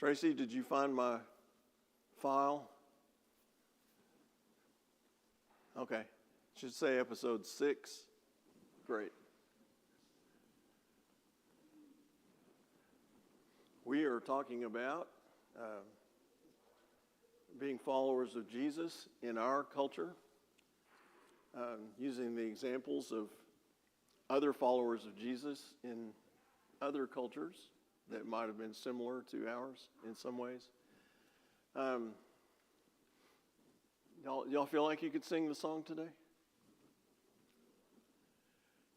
Tracy, did you find my file? Okay. Should say episode 6. Great. We are talking about being followers of Jesus in our culture, using the examples of other followers of Jesus in other cultures that might have been similar to ours in some ways. Y'all feel like you could sing the song today?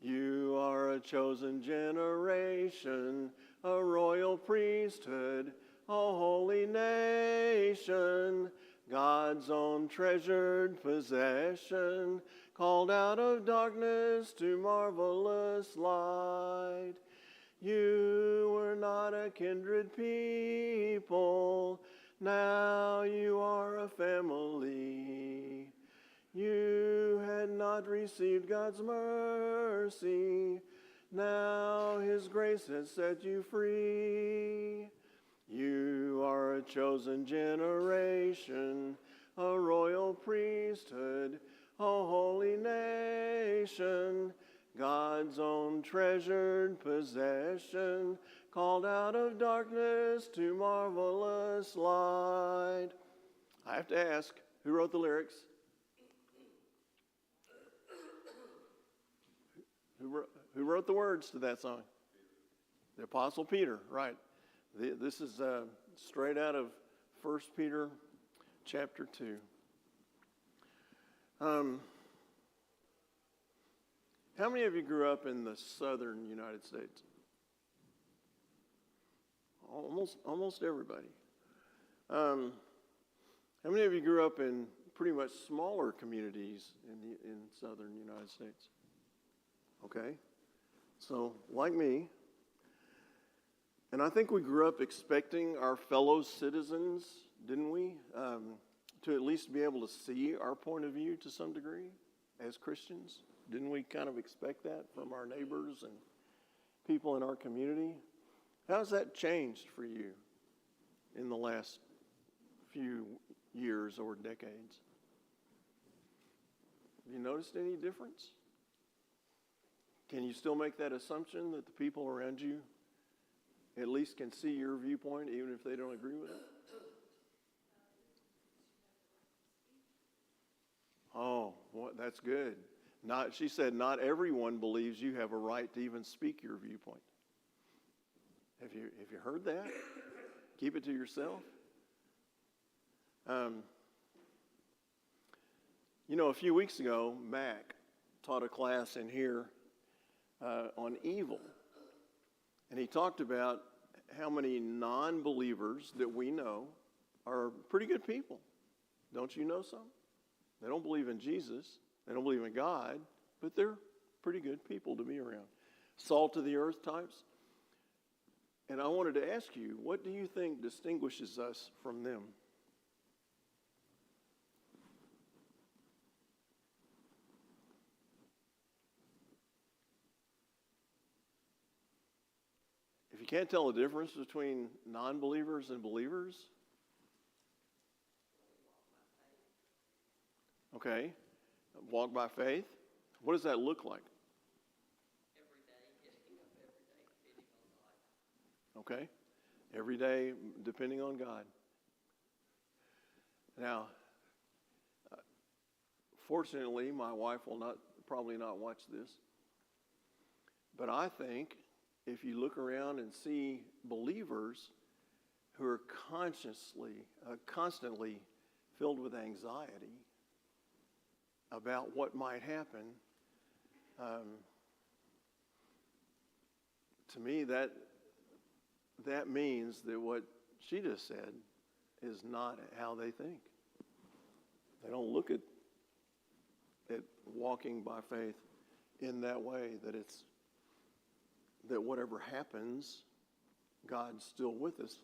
You are a chosen generation, a royal priesthood, a holy nation, God's own treasured possession, called out of darkness to marvelous light. You were not a kindred people, now you are a family. You had not received God's mercy, now His grace has set you free. You are a chosen generation, a royal priesthood, a holy nation, God's own treasured possession, called out of darkness to marvelous light. I have to ask, who wrote the lyrics? Who wrote the words to that song? The Apostle Peter, right. This is straight out of 1 Peter chapter 2. How many of you grew up in the southern United States? Almost everybody. How many of you grew up in pretty much smaller communities in southern United States? Okay, so like me, and I think we grew up expecting our fellow citizens, didn't we, to at least be able to see our point of view to some degree as Christians? Didn't we kind of expect that from our neighbors and people in our community? How has that changed for you in the last few years or decades? Have you noticed any difference? Can you still make that assumption that the people around you at least can see your viewpoint even if they don't agree with it? Oh, well, that's good. She said not everyone believes you have a right to even speak your viewpoint. Have you heard that? Keep it to yourself. A few weeks ago, Mac taught a class in here on evil. And he talked about how many non-believers that we know are pretty good people. Don't you know some? They don't believe in Jesus. They don't believe in God, but they're pretty good people to be around. Salt of the earth types. And I wanted to ask you, what do you think distinguishes us from them? If you can't tell the difference between non-believers and believers, okay, walk by faith. What does that look like? Every day, getting up every day, depending on God. Okay, every day depending on God. Now, fortunately, my wife will probably not watch this, but I think if you look around and see believers who are constantly filled with anxiety about what might happen, to me that means that what she just said is not how they think. They don't look at walking by faith in that way, that whatever happens, God's still with us.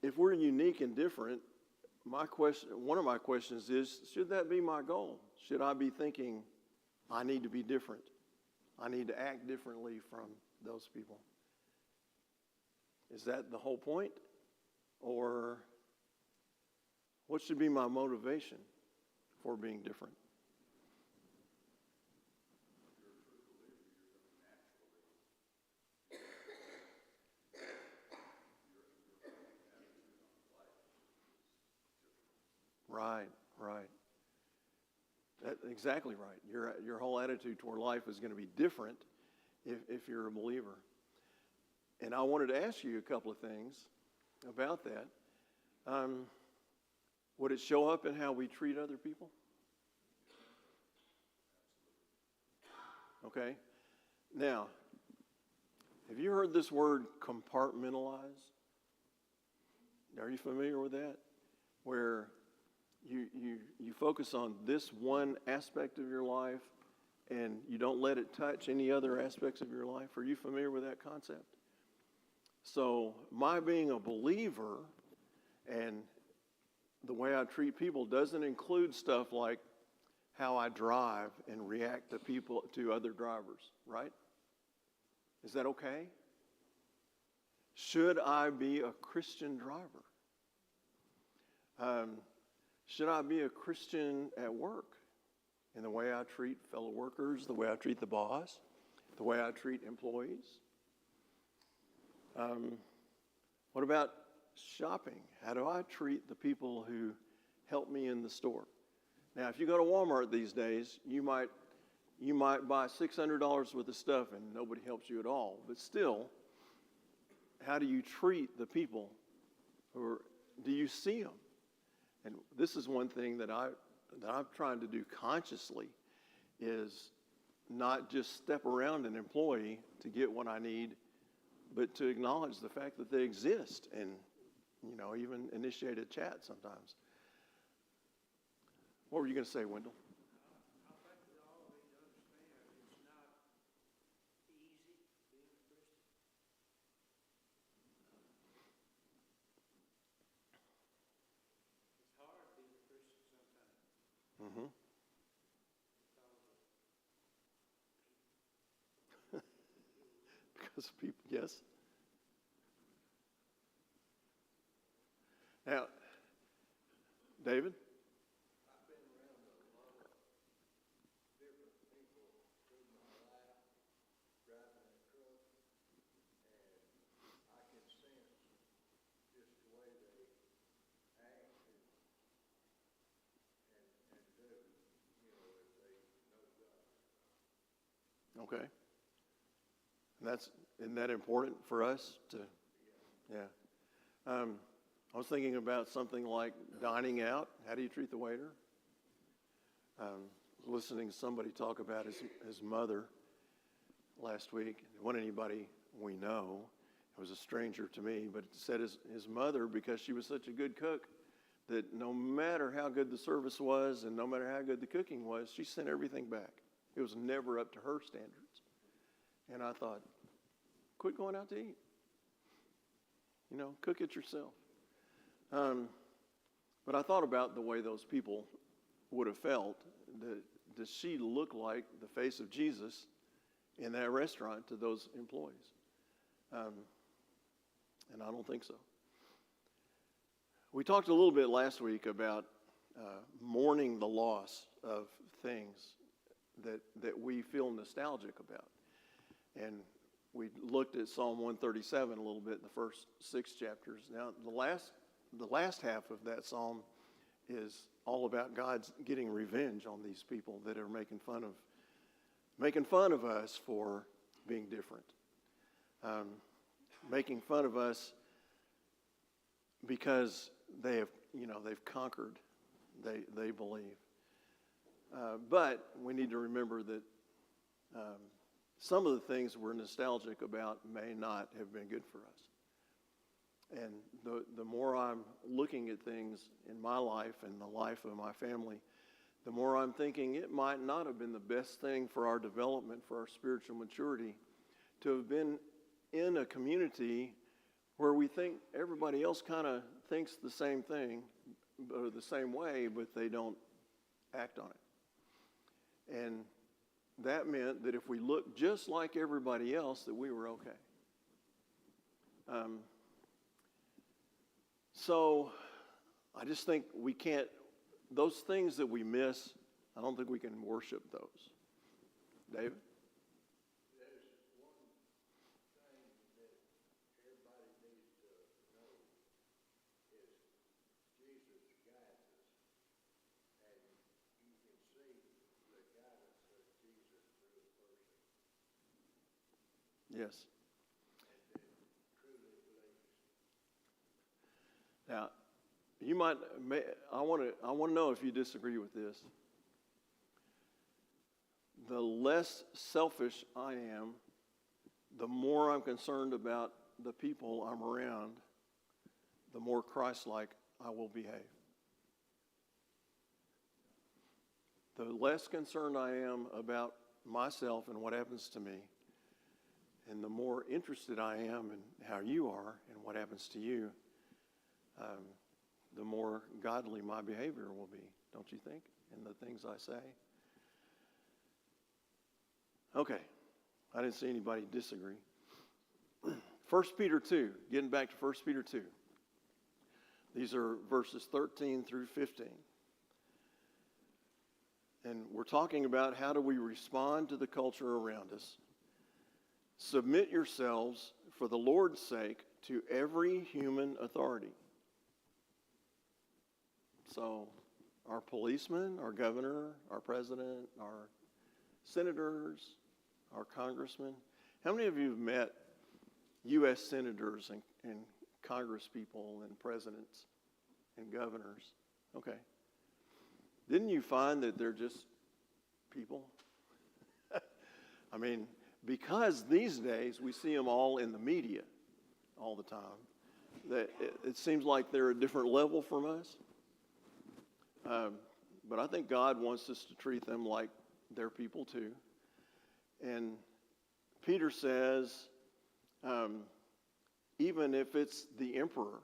If we're unique and different, one of my questions is, should that be my goal? Should I be thinking, I need to be different? I need to act differently from those people? Is that the whole point? Or what should be my motivation for being different? Right, right. Exactly right. Your whole attitude toward life is going to be different if you're a believer. And I wanted to ask you a couple of things about that. Would it show up in how we treat other people? Okay. Now, have you heard this word compartmentalize? Are you familiar with that? Where you focus on this one aspect of your life and you don't let it touch any other aspects of your life. Are you familiar with that concept? So my being a believer and the way I treat people doesn't include stuff like how I drive and react to other drivers, right? Is that okay? Should I be a Christian driver? Should I be a Christian at work in the way I treat fellow workers, the way I treat the boss, the way I treat employees? What about shopping? How do I treat the people who help me in the store? Now, if you go to Walmart these days, you might buy $600 worth of stuff and nobody helps you at all. But still, how do you treat the people do you see them? And this is one thing that I'm trying to do consciously is not just step around an employee to get what I need, but to acknowledge the fact that they exist and, even initiate a chat sometimes. What were you going to say, Wendell? I think that all of you understand it's not easy being a Christian. It's hard being a Christian sometimes. Mm-hmm. Because people, yes. Now, David? I've been around a lot of different people through my life, driving a truck, and I can sense just the way they act and do, if they know God. Okay. And isn't that important for us to, yeah. I was thinking about something like dining out. How do you treat the waiter? Listening to somebody talk about his mother last week. It wasn't anybody we know. It was a stranger to me, but it said his mother, because she was such a good cook, that no matter how good the service was and no matter how good the cooking was, she sent everything back. It was never up to her standards. And I thought, quit going out to eat. Cook it yourself. But I thought about the way those people would have felt. Does she look like the face of Jesus in that restaurant to those employees? And I don't think so. We talked a little bit last week about mourning the loss of things that we feel nostalgic about. And we looked at Psalm 137 a little bit in the first 6 chapters. Now, the last half of that psalm is all about God's getting revenge on these people that are making fun of us for being different, making fun of us because they've conquered, they believe. But we need to remember that some of the things we're nostalgic about may not have been good for us. And the more I'm looking at things in my life and the life of my family, the more I'm thinking it might not have been the best thing for our development, for our spiritual maturity, to have been in a community where we think everybody else kind of thinks the same thing, or the same way, but they don't act on it. And that meant that if we looked just like everybody else, that we were okay. So I just think we can't, those things that we miss, I don't think we can worship those. David? There's one thing that everybody needs to know is Jesus guides us. And you can see the guidance of Jesus through a person Yes. and then truly believes. Now, you might, I want to know if you disagree with this. The less selfish I am, the more I'm concerned about the people I'm around, the more Christ-like I will behave. The less concerned I am about myself and what happens to me, and the more interested I am in how you are and what happens to you, the more godly my behavior will be, don't you think, in the things I say? Okay, I didn't see anybody disagree. 1 Peter 2, getting back to 1 Peter 2. These are verses 13 through 15. And we're talking about how do we respond to the culture around us. Submit yourselves, for the Lord's sake, to every human authority. So, our policemen, our governor, our president, our senators, our congressmen. How many of you have met U.S. senators and Congress people and presidents and governors? Okay. Didn't you find that they're just people? I mean, because these days we see them all in the media all the time, that it seems like they're a different level from us. But I think God wants us to treat them like they're people too. And Peter says, even if it's the emperor,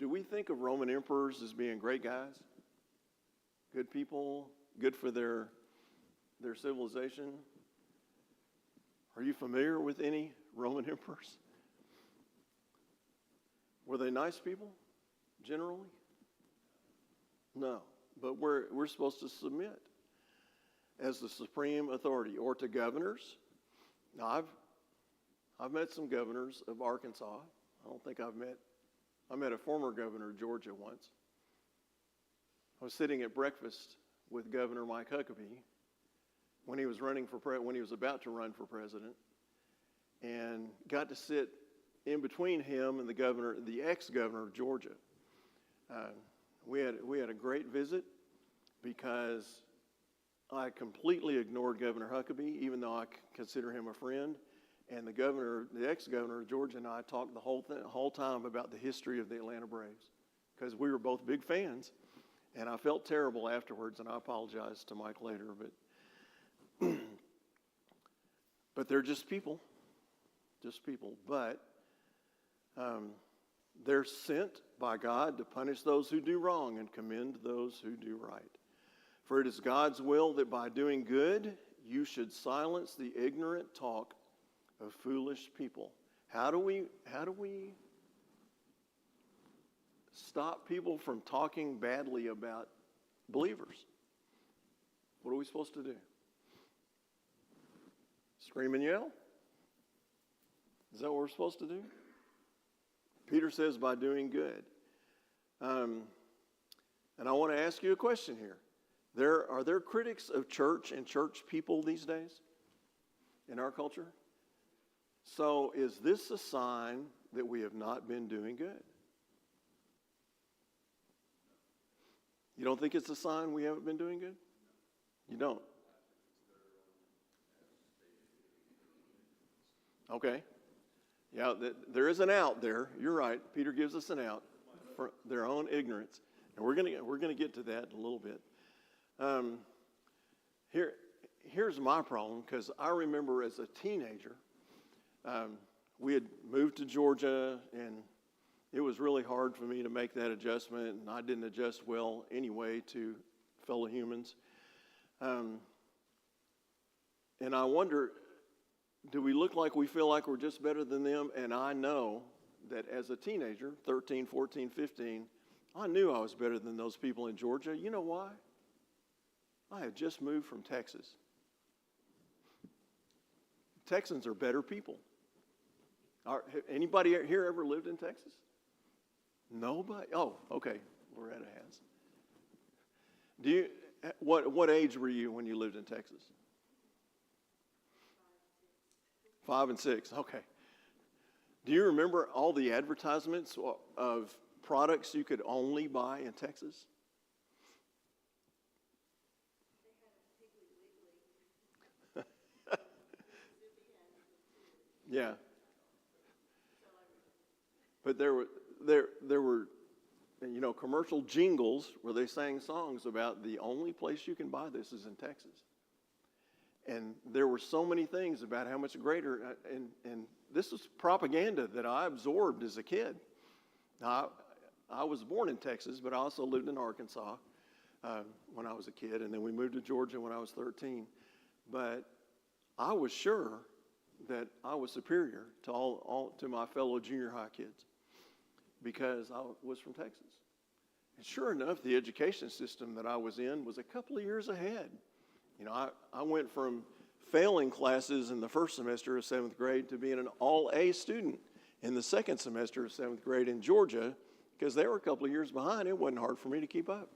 do we think of Roman emperors as being great guys? Good people, good for their civilization? Are you familiar with any Roman emperors? Were they nice people, generally? No, but we're supposed to submit as the supreme authority, or to governors. Now, I've met some governors of Arkansas. I don't think I met a former governor of Georgia once. I was sitting at breakfast with Governor Mike Huckabee when he was about to run for president, and got to sit in between him and the ex-governor of Georgia. We had a great visit because I completely ignored Governor Huckabee, even though I consider him a friend. And the ex-governor of Georgia, and I talked the whole time about the history of the Atlanta Braves, because we were both big fans. And I felt terrible afterwards, and I apologized to Mike later. But they're just people. But they're sent by God to punish those who do wrong and commend those who do right. For it is God's will that by doing good, you should silence the ignorant talk of foolish people. How do we stop people from talking badly about believers? What are we supposed to do? Scream and yell? Is that what we're supposed to do? Peter says by doing good. And I want to ask you a question here. Are there critics of church and church people these days in our culture? So is this a sign that we have not been doing good? You don't think it's a sign we haven't been doing good? You don't? Okay. Yeah, there is an out there. You're right. Peter gives us an out for their own ignorance. And we're gonna get to that in a little bit. Here's my problem, because I remember as a teenager, we had moved to Georgia, and it was really hard for me to make that adjustment, and I didn't adjust well anyway to fellow humans. And I wonder, do we look like we feel like we're just better than them? And I know that as a teenager, 13, 14, 15, I knew I was better than those people in Georgia. You know why? I had just moved from Texas. Texans are better people. Anybody here ever lived in Texas? Nobody? Oh, okay. Loretta has. What age were you when you lived in Texas? 5 and 6. Okay. Do you remember all the advertisements of products you could only buy in Texas? Yeah. But there were commercial jingles where they sang songs about the only place you can buy this is in Texas. And there were so many things about how much greater, and this was propaganda that I absorbed as a kid. Now, I was born in Texas, but I also lived in Arkansas when I was a kid, and then we moved to Georgia when I was 13. But I was sure that I was superior to my fellow junior high kids because I was from Texas. And sure enough, the education system that I was in was a couple of years ahead. I went from failing classes in the first semester of 7th grade to being an all-A student in the second semester of 7th grade in Georgia because they were a couple of years behind. It wasn't hard for me to keep up.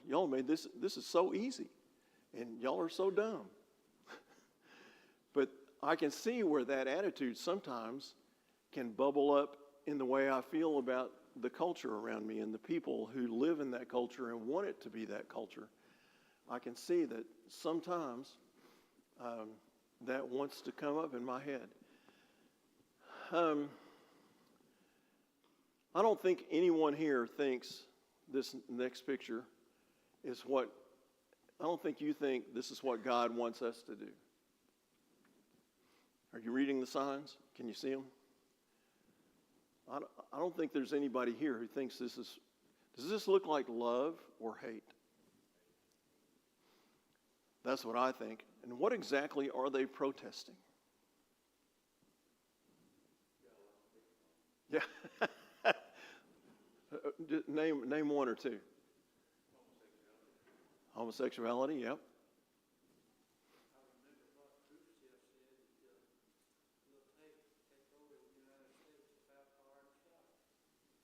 Y'all made this is so easy, and y'all are so dumb. But I can see where that attitude sometimes can bubble up in the way I feel about the culture around me and the people who live in that culture and want it to be that culture. I can see that sometimes that wants to come up in my head. I don't think anyone here thinks this next picture is I don't think you think this is what God wants us to do. Are you reading the signs? Can you see them? I don't think there's anybody here who thinks does this look like love or hate? That's what I think. And what exactly are they protesting? Yeah. Name one or two. Homosexuality, yep.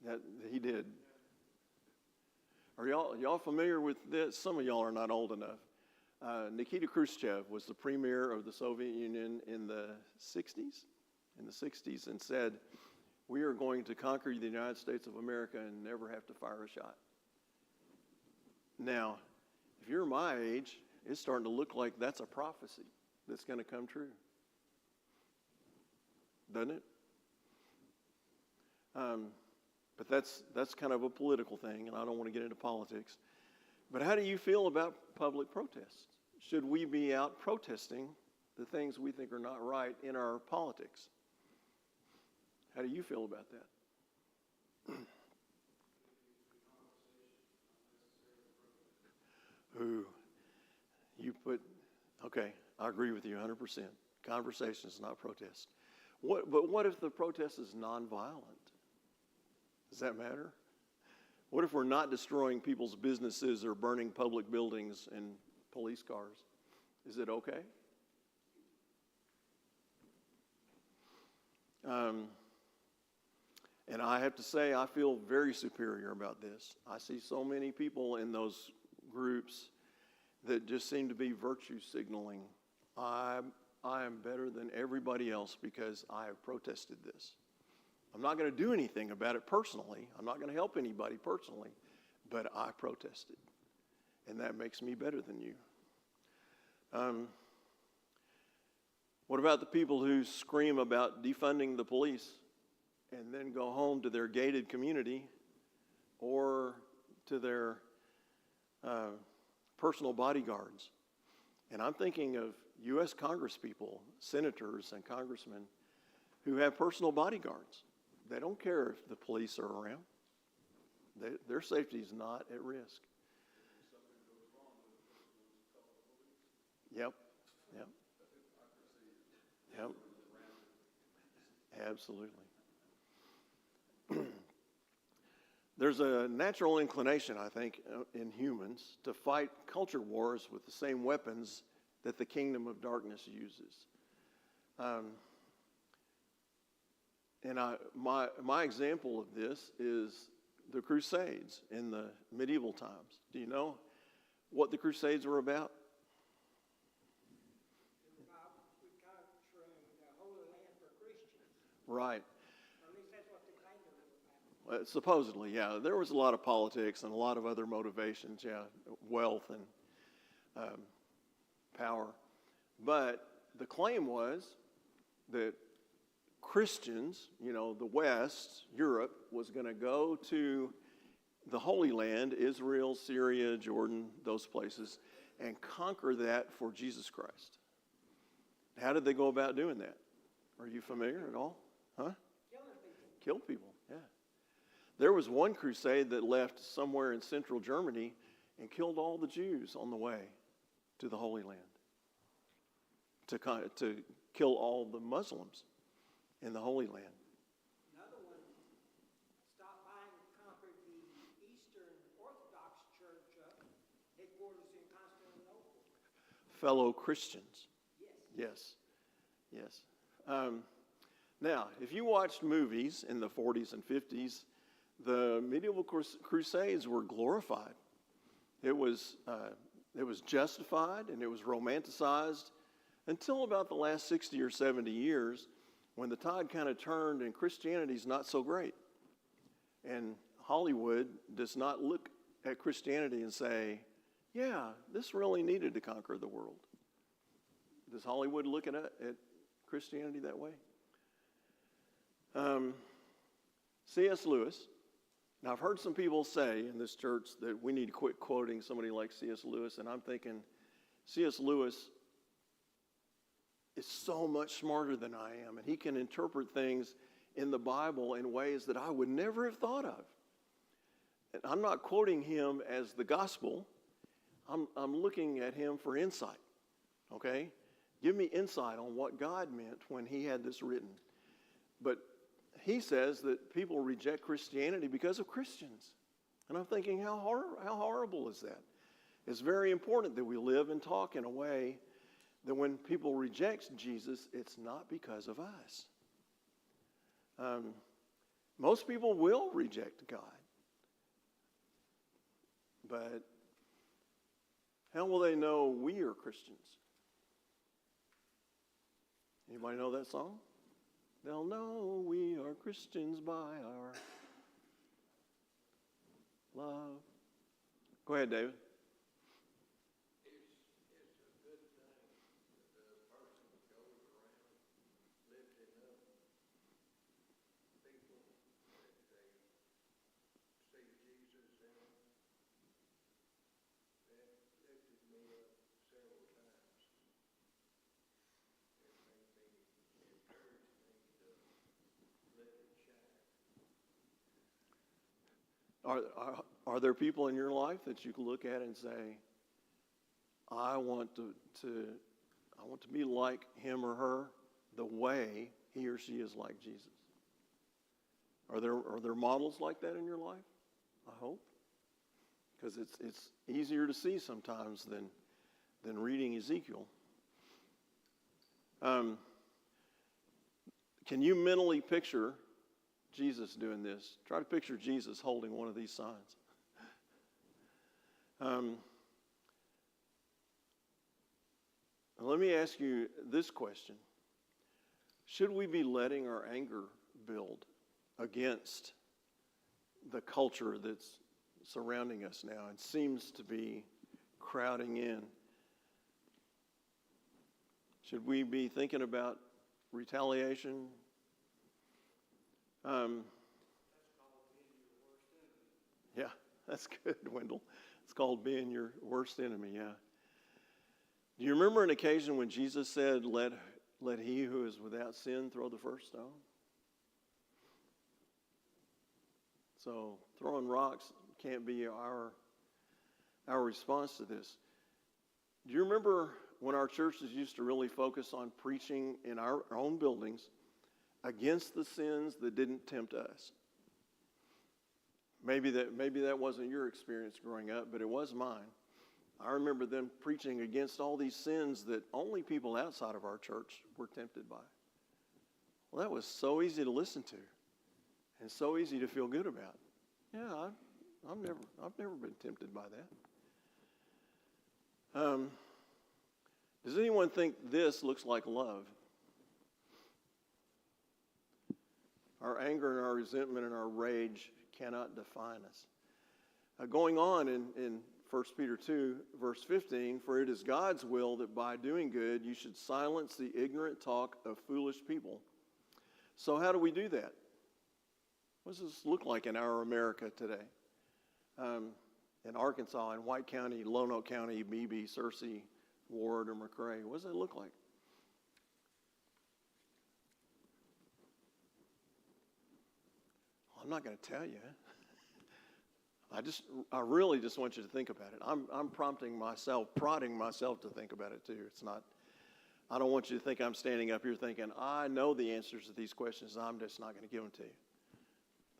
That he did. Are y'all familiar with this? Some of y'all are not old enough. Nikita Khrushchev was the premier of the Soviet Union in the 60s, and said, "We are going to conquer the United States of America and never have to fire a shot." Now, if you're my age, it's starting to look like that's a prophecy that's going to come true. Doesn't it? But that's kind of a political thing, and I don't want to get into politics. But how do you feel about public protests? Should we be out protesting the things we think are not right in our politics? How do you feel about that? Ooh, okay, I agree with you 100%. Conversation is not protest. But what if the protest is nonviolent? Does that matter? What if we're not destroying people's businesses or burning public buildings and police cars? Is it okay? And I have to say, I feel very superior about this. I see so many people in those groups that just seem to be virtue signaling. I am better than everybody else because I have protested this. I'm not going to do anything about it personally. I'm not going to help anybody personally, but I protested. And that makes me better than you. What about the people who scream about defunding the police and then go home to their gated community or to their personal bodyguards? And I'm thinking of U.S. congresspeople, senators and congressmen who have personal bodyguards. They don't care if the police are around. Their safety is not at risk. Yep. Yep. Yep. Absolutely. There's a natural inclination, I think, in humans to fight culture wars with the same weapons that the kingdom of darkness uses. My example of this is the Crusades in the medieval times. Do you know what the Crusades were about? About recapturing the Holy Land for Christians. Right. Or at least that's what they claimed it was about. Supposedly, yeah. There was a lot of politics and a lot of other motivations, yeah, wealth and power. But the claim was that Christians, the West, Europe, was going to go to the Holy Land, Israel, Syria, Jordan, those places, and conquer that for Jesus Christ. How did they go about doing that? Are you familiar at all? Huh? Killing people. Kill people, yeah. There was one crusade that left somewhere in central Germany and killed all the Jews on the way to the Holy Land, to kill all the Muslims in the Holy Land. Another one stopped by and conquered the Eastern Orthodox Church headquarters in Constantinople. Fellow Christians. Yes. Yes. Now, if you watched movies in the 40s and 50s, the medieval crusades were glorified. It was justified and it was romanticized until about the last 60 or 70 years, when the tide kind of turned and Christianity's not so great. And Hollywood does not look at Christianity and say, yeah, this really needed to conquer the world. Does Hollywood look at Christianity that way? C.S. Lewis. Now, I've heard some people say in this church that we need to quit quoting somebody like C.S. Lewis, and I'm thinking C.S. Lewis is so much smarter than I am, and he can interpret things in the Bible in ways that I would never have thought of. And I'm not quoting him as the gospel. I'm looking at him for insight, okay? Give me insight on what God meant when he had this written. But he says that people reject Christianity because of Christians. And I'm thinking, how horrible is that? It's very important that we live and talk in a way that when people reject Jesus, it's not because of us. Most people will reject God. But how will they know we are Christians? Anybody know that song? They'll know we are Christians by our love. Go ahead, David. It's a good thing that the person goes around lifting up people that they see Jesus in them. That lifted me up several times. It made me, encouraged me to let it shine. Are there people in your life that you can look at and say, I want to be like him or her the way he or she is like Jesus? Are there models like that in your life? I hope, because it's easier to see sometimes than reading Ezekiel. Can you mentally picture Jesus doing this? Try to picture Jesus holding one of these signs. Let me ask you this question. Should we be letting our anger build against the culture that's surrounding us now and seems to be crowding in? Should we be thinking about retaliation? Yeah, that's good, Wendell. It's called being your worst enemy, yeah. Do you remember an occasion when Jesus said, let he who is without sin throw the first stone? So throwing rocks can't be our response to this. Do you remember when our churches used to really focus on preaching in our own buildings against the sins that didn't tempt us. Maybe that wasn't your experience growing up, but it was mine. I remember them preaching against all these sins that only people outside of our church were tempted by. Well, that was so easy to listen to and so easy to feel good about. Yeah, I've never been tempted by that. Does anyone think this looks like love? Our anger and our resentment and our rage cannot define us. Going on in 1 Peter 2, verse 15, for it is God's will that by doing good you should silence the ignorant talk of foolish people. So how do we do that? What does this look like in our America today? In Arkansas, in White County, Lonoke County, Beebe, Searcy, Ward, or McRae, what does that look like? I'm not going to tell you. I really just want you to think about it. I'm prodding myself to think about it too. It's not, I don't want you to think I'm standing up here thinking, I know the answers to these questions, I'm just not going to give them to you.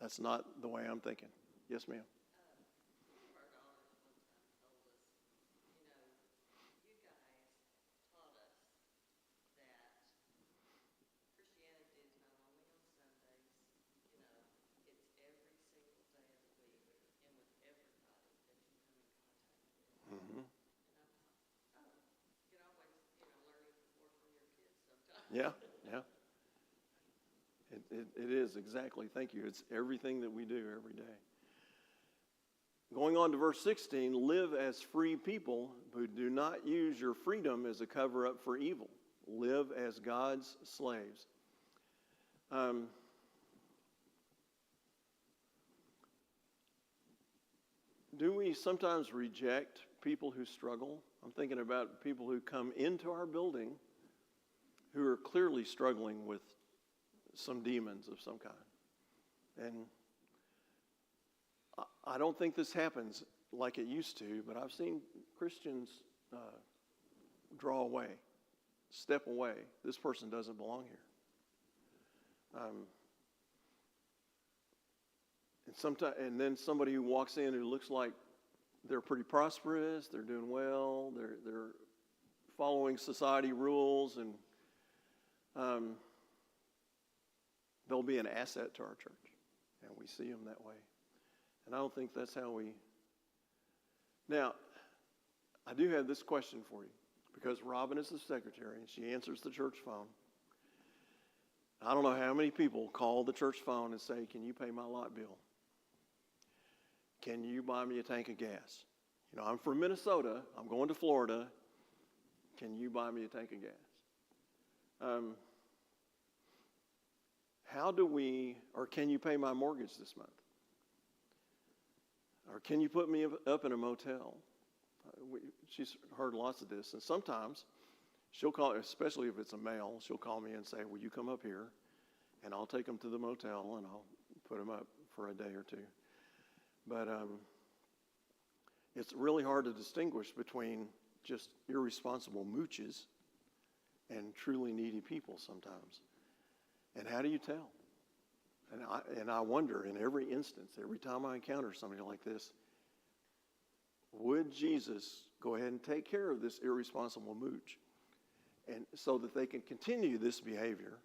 That's not the way I'm thinking. Yes, ma'am. One of our daughters one time told us, you guys taught us that Christianity is not only on Sundays, it's every single day of the week and with everybody that you come in contact with. Mm-hmm. And I thought, you can always, learn even more from your kids sometimes. Yeah. It is, exactly. Thank you. It's everything that we do every day. Going on to verse 16, live as free people who do not use your freedom as a cover-up for evil. Live as God's slaves. Do we sometimes reject people who struggle? I'm thinking about people who come into our building who are clearly struggling with some demons of some kind. And I don't think this happens like it used to, but I've seen Christians draw away, step away. This person doesn't belong here. And then somebody who walks in who looks like they're pretty prosperous, they're doing well, they're following society rules, and they'll be an asset to our church, and we see them that way. And I don't think that's how we... Now, I do have this question for you, because Robin is the secretary, and she answers the church phone. I don't know how many people call the church phone and say, can you pay my lot bill? Can you buy me a tank of gas? I'm from Minnesota. I'm going to Florida. Can you buy me a tank of gas? Or can you pay my mortgage this month? Or can you put me up in a motel? She's heard lots of this. And sometimes she'll call, especially if it's a male, she'll call me and say, will you come up here? And I'll take them to the motel and I'll put them up for a day or two. But it's really hard to distinguish between just irresponsible mooches and truly needy people sometimes. And how do you tell? And I wonder, in every instance, every time I encounter somebody like this, would Jesus go ahead and take care of this irresponsible mooch, and so that they can continue this behavior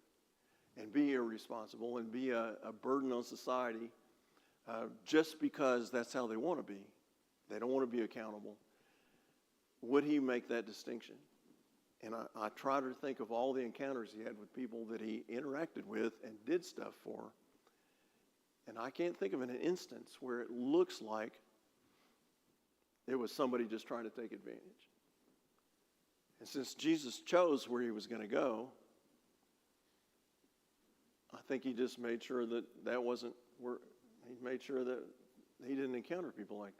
and be irresponsible and be a burden on society just because that's how they want to be? They don't want to be accountable. Would he make that distinction? And I try to think of all the encounters he had with people that he interacted with and did stuff for. And I can't think of an instance where it looks like it was somebody just trying to take advantage. And since Jesus chose where he was going to go, I think he just made sure that wasn't where, he made sure that he didn't encounter people like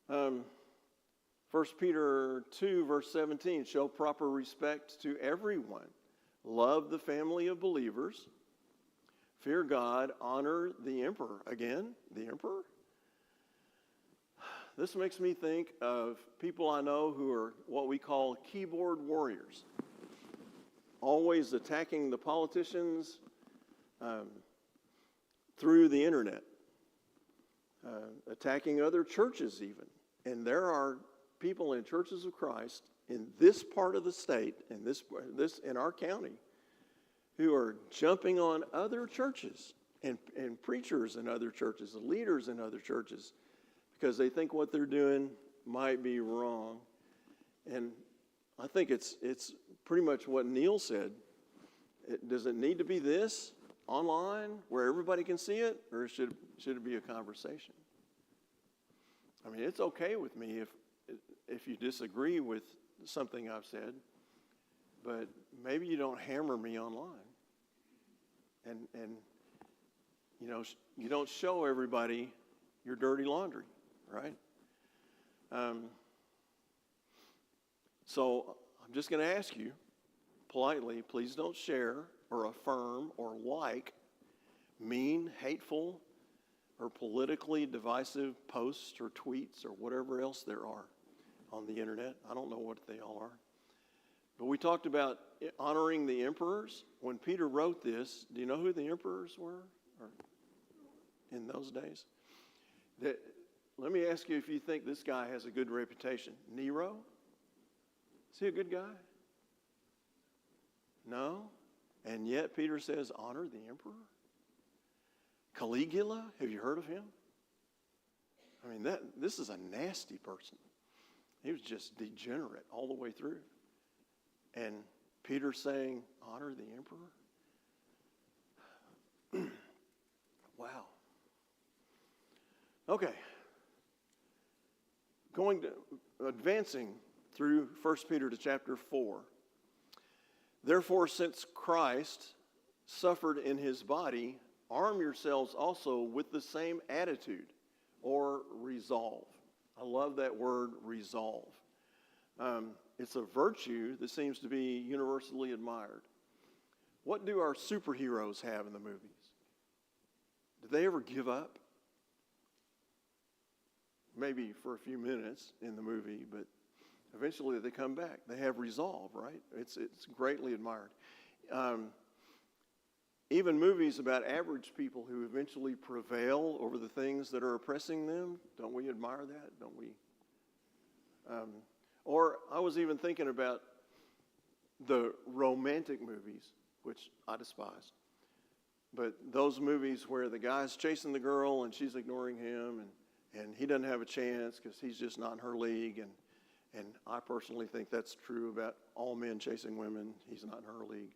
that. 1 Peter 2, verse 17, show proper respect to everyone. Love the family of believers. Fear God. Honor the emperor. Again, the emperor. This makes me think of people I know who are what we call keyboard warriors, always attacking the politicians through the internet, attacking other churches even. And there are people in churches of Christ in this part of the state, in this in our county, who are jumping on other churches and preachers in other churches, leaders in other churches, because they think what they're doing might be wrong. And I think it's pretty much what Neil said. Does it need to be this online where everybody can see it, or should it be a conversation? I mean, it's okay with me if you disagree with something I've said, but maybe you don't hammer me online, and you don't show everybody your dirty laundry, right? So I'm just going to ask you politely, please don't share or affirm or like mean, hateful, or politically divisive posts or tweets or whatever else there are on the internet. I don't know what they all are. But we talked about honoring the emperors. When Peter wrote this, do you know who the emperors were in those days? Let me ask you if you think this guy has a good reputation. Nero? Is he a good guy? No? And yet Peter says, honor the emperor? Caligula? Have you heard of him? I mean, this is a nasty person. He was just degenerate all the way through. And Peter saying, honor the emperor? Wow. Okay. Advancing through 1 Peter to chapter 4. Therefore, since Christ suffered in his body, arm yourselves also with the same attitude or resolve. I love that word, resolve. It's a virtue that seems to be universally admired. What do our superheroes have in the movies? Do they ever give up? Maybe for a few minutes in the movie, but eventually they come back. They have resolve, right? It's greatly admired. Even movies about average people who eventually prevail over the things that are oppressing them, don't we admire that? Don't we? Or I was even thinking about the romantic movies, which I despise. But those movies where the guy's chasing the girl and she's ignoring him and he doesn't have a chance because he's just not in her league. And I personally think that's true about all men chasing women. He's not in her league.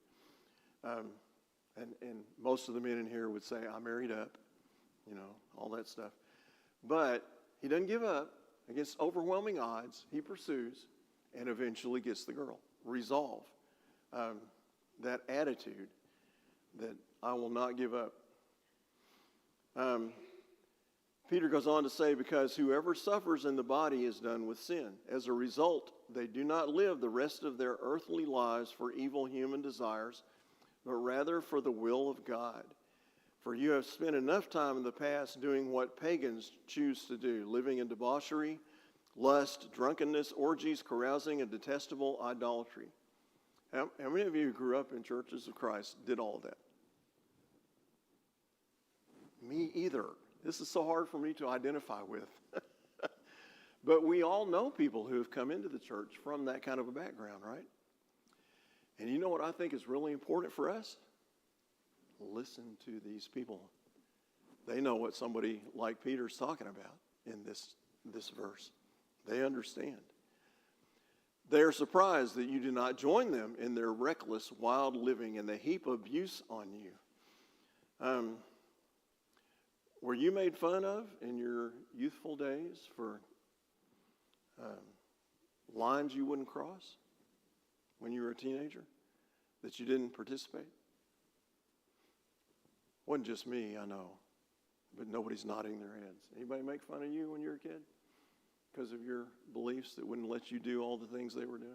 And most of the men in here would say, I married up, all that stuff. But he doesn't give up. Against overwhelming odds, he pursues and eventually gets the girl. Resolve. That attitude that I will not give up. Peter goes on to say, because whoever suffers in the body is done with sin. As a result, they do not live the rest of their earthly lives for evil human desires, but rather for the will of God. For you have spent enough time in the past doing what pagans choose to do, living in debauchery, lust, drunkenness, orgies, carousing, and detestable idolatry. How many of you who grew up in churches of Christ did all of that? Me either. This is so hard for me to identify with. But we all know people who have come into the church from that kind of a background, right? And you know what I think is really important for us? Listen to these people. They know what somebody like Peter's talking about in this verse. They understand. They are surprised that you do not join them in their reckless, wild living, and they heap abuse on you. Were you made fun of in your youthful days for lines you wouldn't cross when you were a teenager, that you didn't participate? Wasn't just me, I know, but nobody's nodding their heads. Anybody make fun of you when you were a kid because of your beliefs that wouldn't let you do all the things they were doing?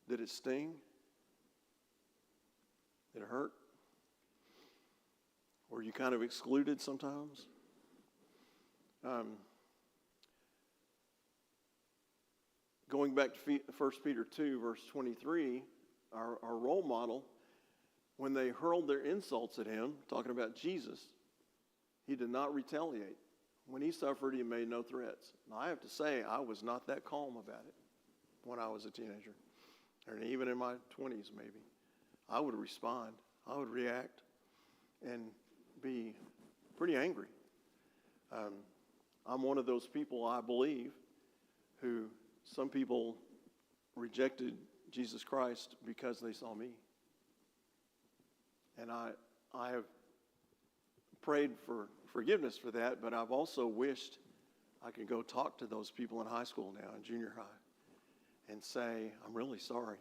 Did it sting? Did it hurt? Were you kind of excluded sometimes? going back to 1 Peter 2, verse 23, our role model, when they hurled their insults at him, talking about Jesus, he did not retaliate. When he suffered, he made no threats. Now, I have to say, I was not that calm about it when I was a teenager, or even in my 20s maybe. I would respond. I would react and be pretty angry. I'm one of those people, I believe, who some people rejected Jesus Christ because they saw me. And I have prayed for forgiveness for that, but I've also wished I could go talk to those people in high school now, in junior high, and say, I'm really sorry.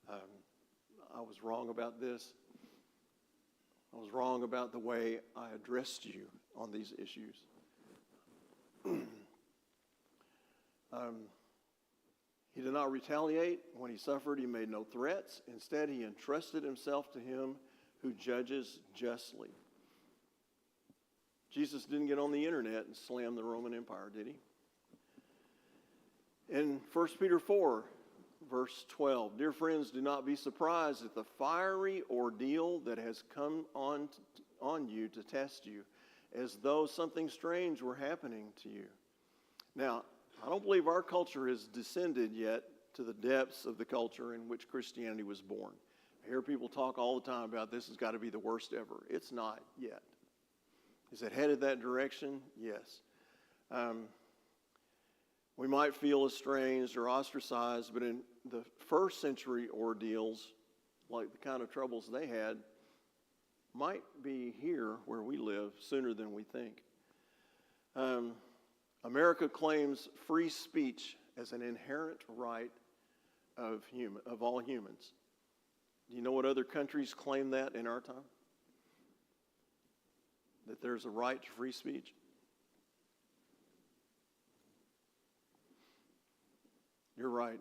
I was wrong about this. I was wrong about the way I addressed you on these issues. He did not retaliate. When he suffered, he made no threats. Instead, he entrusted himself to him who judges justly. Jesus didn't get on the internet and slam the Roman Empire, did he? In 1 Peter 4, verse 12, dear friends, do not be surprised at the fiery ordeal that has come on you to test you, as though something strange were happening to you. Now, I don't believe our culture has descended yet to the depths of the culture in which Christianity was born. I hear people talk all the time about this has got to be the worst ever. It's not yet. Is it headed that direction? Yes. We might feel estranged or ostracized, but in the first century ordeals, like the kind of troubles they had, might be here where we live sooner than we think. America claims free speech as an inherent right of all humans. Do you know what other countries claim that in our time? That there's a right to free speech? You're right.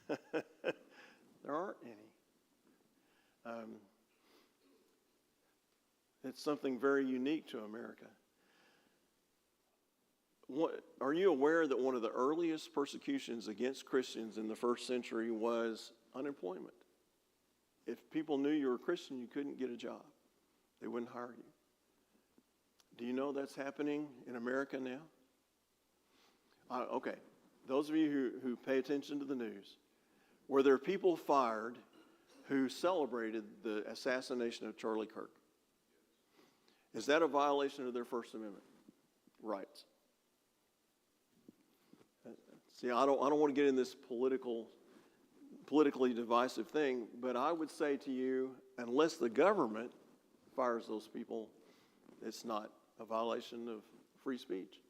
There aren't any. It's something very unique to America. Are you aware that one of the earliest persecutions against Christians in the first century was unemployment? If people knew you were a Christian, you couldn't get a job. They wouldn't hire you. Do you know that's happening in America now? Okay. Those of you who pay attention to the news, were there people fired who celebrated the assassination of Charlie Kirk? Is that a violation of their First Amendment rights? See, I don't want to get in this politically divisive thing, but I would say to you, unless the government fires those people, it's not a violation of free speech.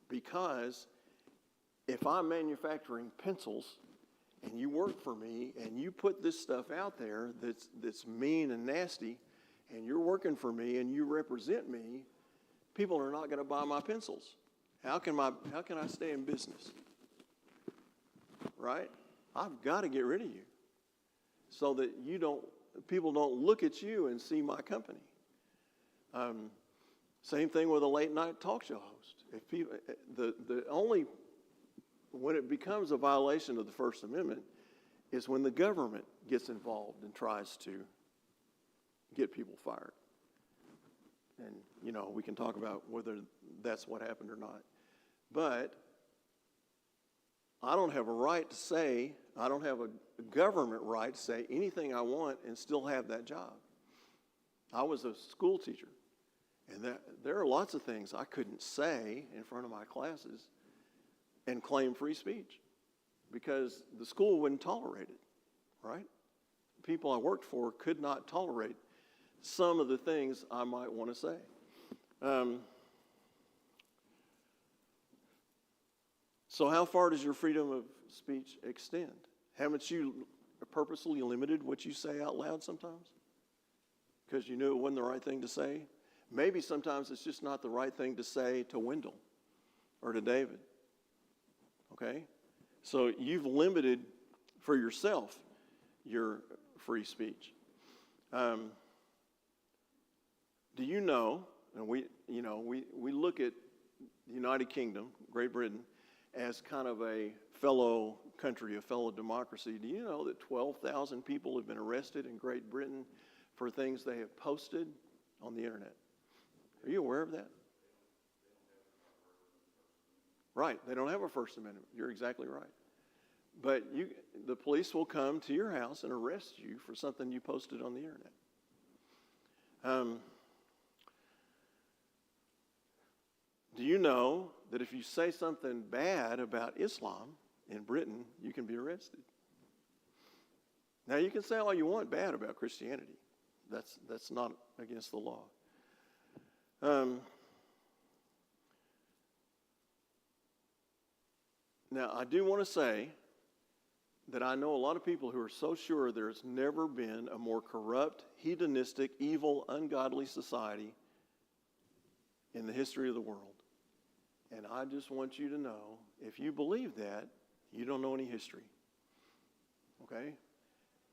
Because if I'm manufacturing pencils and you work for me and you put this stuff out there that's mean and nasty, and you're working for me and you represent me, people are not going to buy my pencils. How can I stay in business? Right? I've got to get rid of you so that people don't look at you and see my company. Same thing with a late night talk show host. If people, when it becomes a violation of the First Amendment is when the government gets involved and tries to get people fired. And, we can talk about whether that's what happened or not. But I don't have a right to say, I don't have a government right to say anything I want and still have that job. I was a school teacher, and there are lots of things I couldn't say in front of my classes and claim free speech because the school wouldn't tolerate it, right? People I worked for could not tolerate some of the things I might want to say. So how far does your freedom of speech extend? Haven't you purposely limited what you say out loud sometimes? Because you knew it wasn't the right thing to say? Maybe sometimes it's just not the right thing to say to Wendell or to David. Okay? So you've limited for yourself your free speech. Do you know, and we look at the United Kingdom, Great Britain, as kind of a fellow country, a fellow democracy, do you know that 12,000 people have been arrested in Great Britain for things they have posted on the internet? Are you aware of that? Right, they don't have a First Amendment. You're exactly right. But the police will come to your house and arrest you for something you posted on the internet. Do you know that if you say something bad about Islam in Britain, you can be arrested? Now, you can say all you want bad about Christianity. That's not against the law. Now, I do want to say that I know a lot of people who are so sure there's never been a more corrupt, hedonistic, evil, ungodly society in the history of the world. And I just want you to know, if you believe that, you don't know any history. Okay?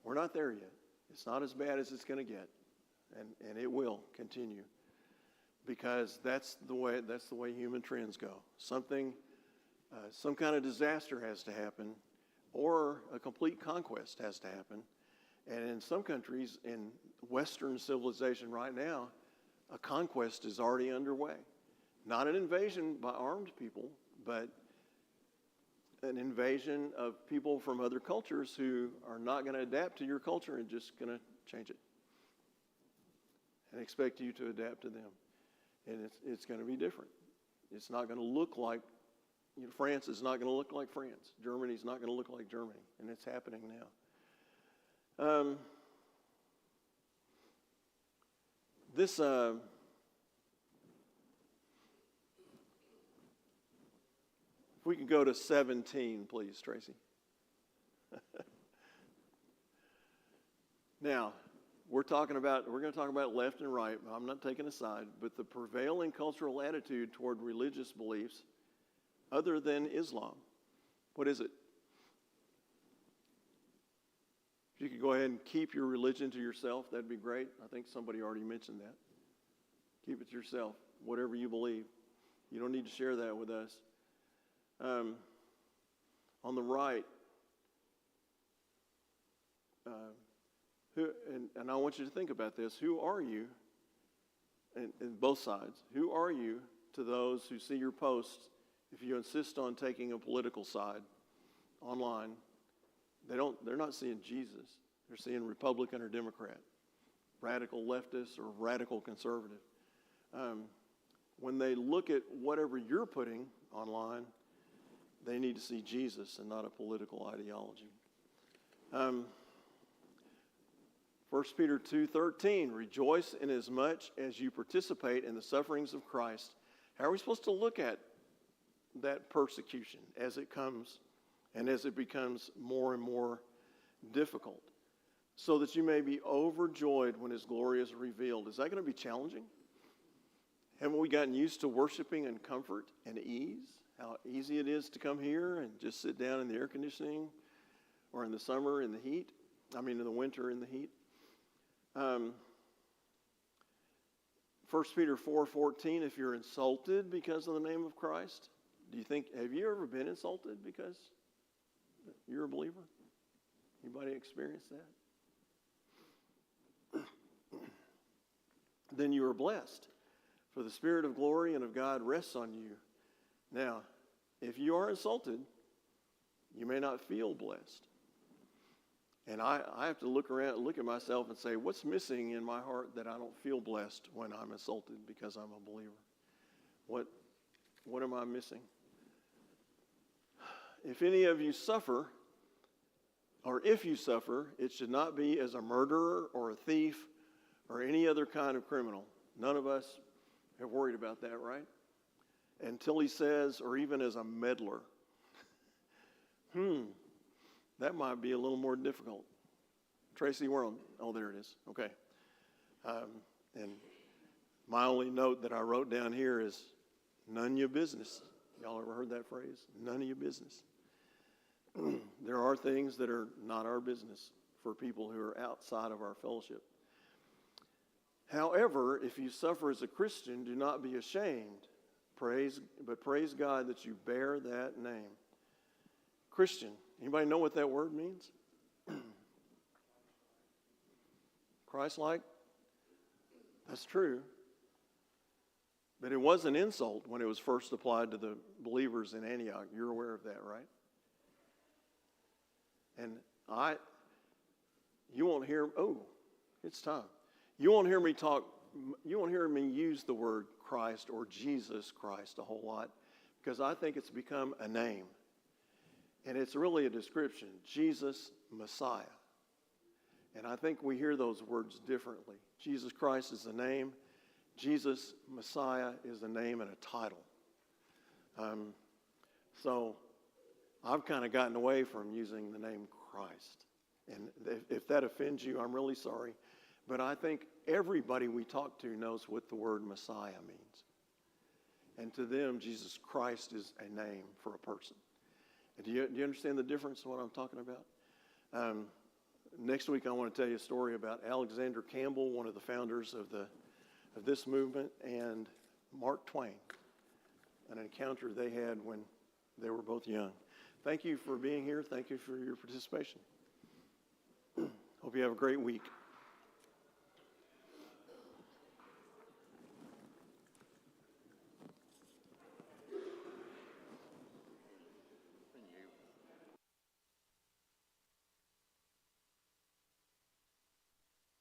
We're not there yet. It's not as bad as it's going to get. And it will continue. Because that's the way human trends go. Some kind of disaster has to happen, or a complete conquest has to happen. And in some countries, in Western civilization right now, a conquest is already underway. Not an invasion by armed people, but an invasion of people from other cultures who are not going to adapt to your culture and just going to change it and expect you to adapt to them. And it's going to be different. It's not going to look like, France is not going to look like France. Germany's not going to look like Germany. And it's happening now. If we could go to 17, please, Tracy. Now, we're going to talk about left and right. I'm not taking a side, but the prevailing cultural attitude toward religious beliefs other than Islam. What is it? If you could go ahead and keep your religion to yourself, that'd be great. I think somebody already mentioned that. Keep it to yourself, whatever you believe. You don't need to share that with us. On the right, and I want you to think about this. Who are you, and both sides, who are you to those who see your posts if you insist on taking a political side online? They're not seeing Jesus. They're seeing Republican or Democrat, radical leftist or radical conservative. When they look at whatever you're putting online, they need to see Jesus and not a political ideology. 1 Peter 2:13, rejoice inasmuch as you participate in the sufferings of Christ. How are we supposed to look at that persecution as it comes and as it becomes more and more difficult? So that you may be overjoyed when His glory is revealed. Is that going to be challenging? Haven't we gotten used to worshiping in comfort and ease? How easy it is to come here and just sit down in the air conditioning, or in the summer in the heat. In the winter in the heat. 1 Peter 4:14, if you're insulted because of the name of Christ, have you ever been insulted because you're a believer? Anybody experienced that? Then you are blessed, for the Spirit of glory and of God rests on you. Now, if you are insulted, you may not feel blessed. And I have to look at myself and say, what's missing in my heart that I don't feel blessed when I'm insulted because I'm a believer? What am I missing? If any of you suffer, or if you suffer, it should not be as a murderer or a thief or any other kind of criminal. None of us have worried about that, right? Until he says, or even as a meddler. That might be a little more difficult. Tracy, there it is. Okay. And my only note that I wrote down here is, none of your business. Y'all ever heard that phrase? None of your business. There are things that are not our business for people who are outside of our fellowship. However, if you suffer as a Christian, do not be ashamed. Praise God that you bear that name. Christian. Anybody know what that word means? Christ-like? That's true. But it was an insult when it was first applied to the believers in Antioch. You're aware of that, right? And you won't hear, it's time. You won't hear me use the word Christ or Jesus Christ a whole lot, because I think it's become a name. And it's really a description, Jesus Messiah. And I think we hear those words differently. Jesus Christ is the name. Jesus Messiah is a name and a title. So I've kind of gotten away from using the name Christ. And if that offends you, I'm really sorry. But I think everybody we talk to knows what the word Messiah means. And to them, Jesus Christ is a name for a person. And do you understand the difference in what I'm talking about? Next week, I want to tell you a story about Alexander Campbell, one of the founders of this movement, and Mark Twain, an encounter they had when they were both young. Thank you for being here. Thank you for your participation. Hope you have a great week.